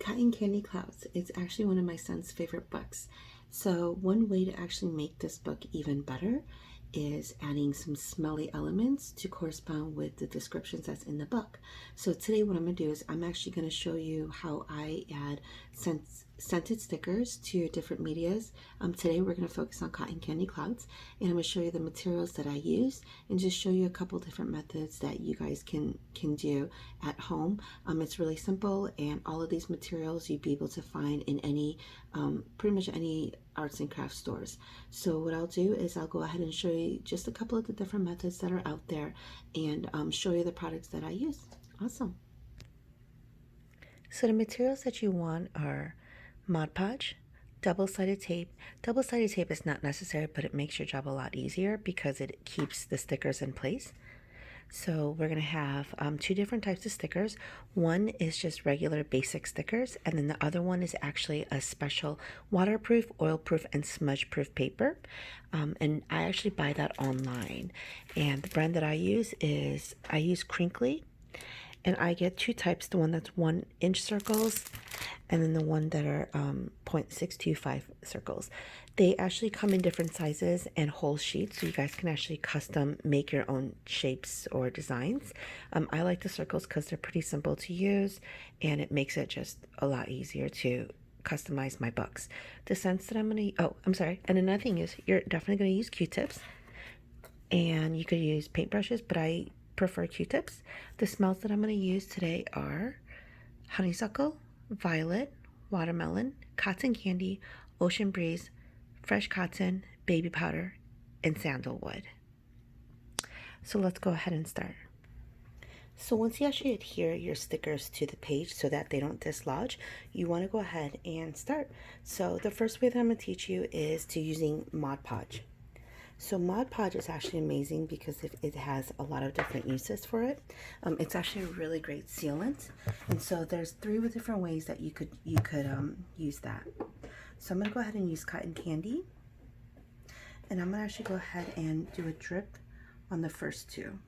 Cotton Candy Clouds. It's actually one of my son's favorite books. So one way to actually make this book even better is adding some smelly elements to correspond with the descriptions that's in the book. So today what I'm going to do is I'm actually going to show you how I add scented stickers to your different medias. Today we're going to focus on Cotton Candy Clouds, and I'm going to show you the materials that I use and just show you a couple different methods that you guys can do at home. It's really simple, and all of these materials you'd be able to find in any pretty much any arts and crafts stores. So what I'll do is I'll go ahead and show you just a couple of the different methods that are out there and show you the products that I use. Awesome. So the materials that you want are Mod Podge, double-sided tape. Double-sided tape is not necessary, but it makes your job a lot easier because it keeps the stickers in place. So we're going to have two different types of stickers. One is just regular basic stickers, and then the other one is actually a special waterproof, oil-proof, and smudge-proof paper. And I actually buy that online. And the brand that I use is, I use Crinkly, and I get two types, the one that's 1-inch circles and then the one that are 0.625 circles. They actually come in different sizes and whole sheets, so you guys can actually custom make your own shapes or designs. I like the circles because they're pretty simple to use, and it makes it just a lot easier to customize my books. The scents that I'm going to, oh, I'm sorry, and another thing is you're definitely going to use Q-tips, and you could use paintbrushes, but I prefer Q-tips. The smells that I'm going to use today are honeysuckle, violet, watermelon, cotton candy, ocean breeze, fresh cotton, baby powder, and sandalwood. So let's go ahead and start. So once you actually adhere your stickers to the page so that they don't dislodge, you want to go ahead and start. So the first way that I'm going to teach you is to using Mod Podge. So Mod Podge is actually amazing because it has a lot of different uses for it. It's actually a really great sealant, and so there's 3 different ways that you could use that. So I'm going to go ahead and use cotton candy, and I'm going to actually go ahead and do a drip on the first 2.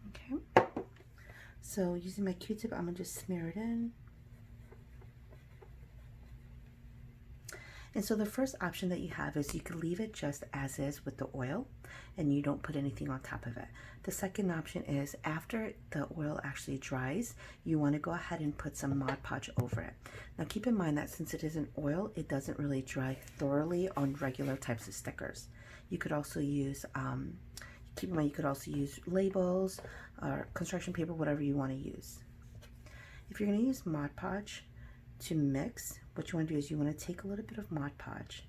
Okay. So using my Q-tip, I'm going to just smear it in. And so the first option that you have is you can leave it just as is with the oil and you don't put anything on top of it. The second option is after the oil actually dries, you want to go ahead and put some Mod Podge over it. Now keep in mind that since it is an oil, it doesn't really dry thoroughly on regular types of stickers. You could also use, keep in mind you could also use labels or construction paper, whatever you want to use. If you're going to use Mod Podge to mix, what you want to do is you want to take a little bit of Mod Podge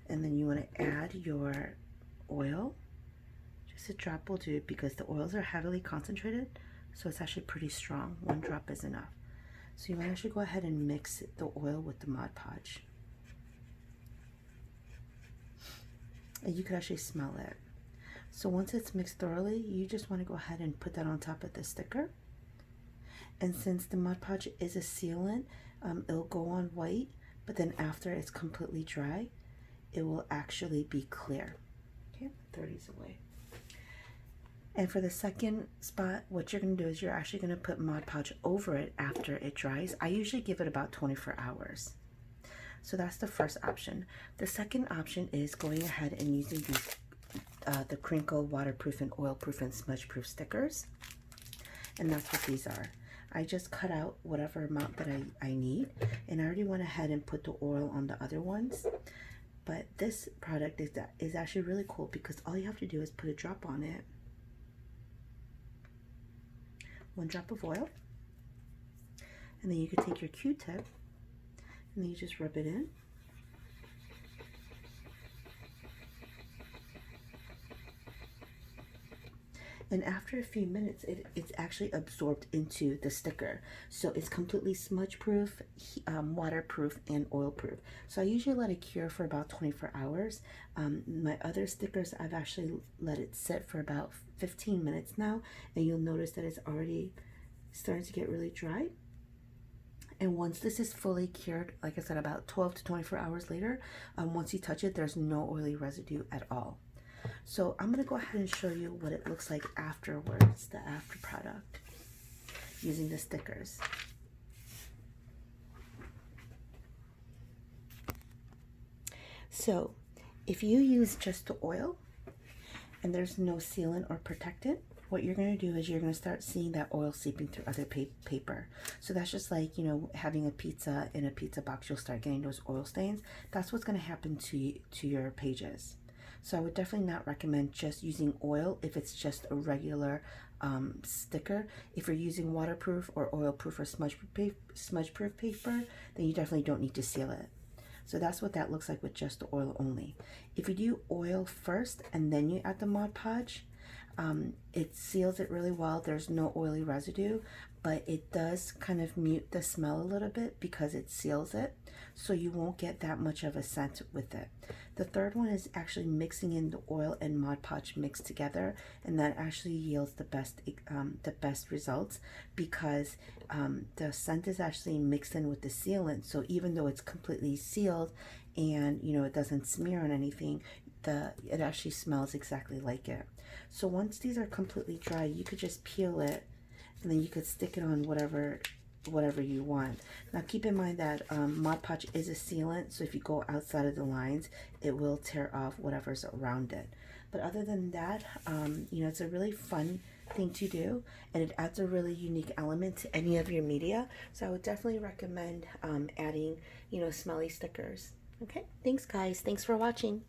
and then you want to add your oil. Just a drop will do because the oils are heavily concentrated, so it's actually pretty strong. 1 drop is enough. So you want to actually go ahead and mix the oil with the Mod Podge, and you can actually smell it. So once it's mixed thoroughly, you just want to go ahead and put that on top of the sticker. And since the Mod Podge is a sealant, it'll go on white, but then after it's completely dry, it will actually be clear. Okay, throw these away. And for the second spot, what you're going to do is you're actually going to put Mod Podge over it after it dries. I usually give it about 24 hours. So that's the first option. The second option is going ahead and using these, the Crinkle waterproof and oil-proof and smudge-proof stickers. And that's what these are. I just cut out whatever amount that I need, and I already went ahead and put the oil on the other ones. But this product is actually really cool because all you have to do is put a drop on it. 1 drop of oil, and then you could take your Q-tip and then you just rub it in. And after a few minutes, it's actually absorbed into the sticker. So it's completely smudge proof, waterproof, and oil proof. So I usually let it cure for about 24 hours. My other stickers, I've actually let it sit for about 15 minutes now. And you'll notice that it's already starting to get really dry. And once this is fully cured, like I said, about 12 to 24 hours later, once you touch it, there's no oily residue at all. So I'm gonna go ahead and show you what it looks like afterwards, the after product, using the stickers. So if you use just the oil and there's no sealant or protectant, what you're going to do is you're going to start seeing that oil seeping through other paper. So that's just like, you know, having a pizza in a pizza box, you'll start getting those oil stains. That's what's going to happen to your pages. So I would definitely not recommend just using oil if it's just a regular sticker. If you're using waterproof or oil-proof or smudge-proof paper, then you definitely don't need to seal it. So that's what that looks like with just the oil only. If you do oil first and then you add the Mod Podge, it seals it really well. There's no oily residue, but it does kind of mute the smell a little bit because it seals it, so you won't get that much of a scent with it. The third one is actually mixing in the oil and Mod Podge mixed together, and that actually yields the best results because the scent is actually mixed in with the sealant. So even though it's completely sealed and you know it doesn't smear on anything, it actually smells exactly like it. So once these are completely dry, you could just peel it and then you could stick it on whatever you want. Now keep in mind that Mod Podge is a sealant, so if you go outside of the lines, it will tear off whatever's around it. But other than that, you know, it's a really fun thing to do, and it adds a really unique element to any of your media. So I would definitely recommend adding, you know, smelly stickers. Okay, thanks guys. Thanks for watching.